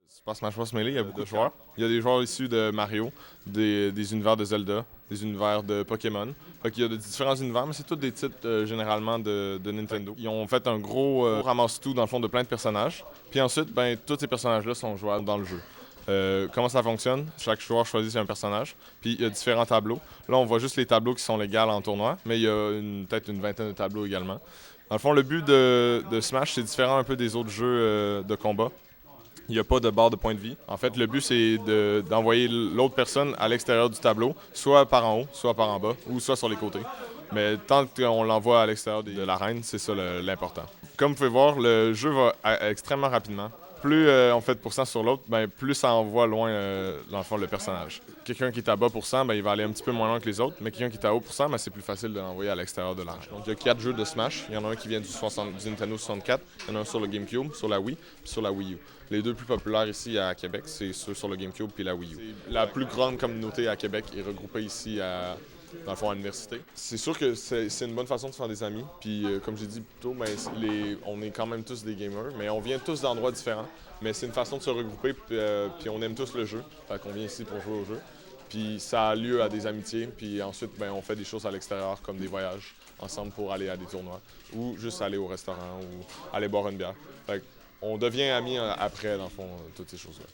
Super Smash Bros. Melee, il y a beaucoup de joueurs. Il y a des joueurs issus de Mario, des univers de Zelda, des univers de Pokémon. Fait qu'il y a de différents univers, mais c'est tous des titres généralement de Nintendo. Ils ont fait un gros ramasse-tout dans le fond de plein de personnages. Puis ensuite, ben, tous ces personnages-là sont jouables dans le jeu. Comment ça fonctionne? Chaque joueur choisit un personnage, puis il y a différents tableaux. Là, on voit juste les tableaux qui sont légaux en tournoi, mais il y a peut-être une vingtaine de tableaux également. Dans le fond, le but de Smash, c'est différent un peu des autres jeux de combat. Il n'y a pas de barre de point de vie. En fait, le but, c'est d'envoyer l'autre personne à l'extérieur du tableau, soit par en haut, soit par en bas, ou soit sur les côtés. Mais tant qu'on l'envoie à l'extérieur de l'arène, c'est ça l'important. Comme vous pouvez voir, le jeu va extrêmement rapidement. Plus on fait de pourcents sur l'autre, ben, plus ça envoie loin, dans le fond, le personnage. Quelqu'un qui est à bas pourcent, ben, il va aller un petit peu moins loin que les autres, mais quelqu'un qui est à haut pourcent, ben, c'est plus facile de l'envoyer à l'extérieur de l'arène. Donc, il y a 4 jeux de Smash. Il y en a un qui vient du Nintendo 64, il y en a un sur le GameCube, sur la Wii, puis sur la Wii U. Les deux plus populaires ici à Québec, c'est ceux sur le GameCube puis la Wii U. La plus grande communauté à Québec est regroupée ici dans le fond, à l'université. C'est sûr que c'est une bonne façon de se faire des amis. Puis, comme j'ai dit plus tôt, ben, on est quand même tous des gamers, mais on vient tous d'endroits différents. Mais c'est une façon de se regrouper, puis on aime tous le jeu. Fait qu'on vient ici pour jouer au jeu. Puis ça a lieu à des amitiés, puis ensuite, ben, on fait des choses à l'extérieur, comme des voyages ensemble pour aller à des tournois, ou juste aller au restaurant, ou aller boire une bière. Fait on devient amis après, dans le fond, toutes ces choses-là.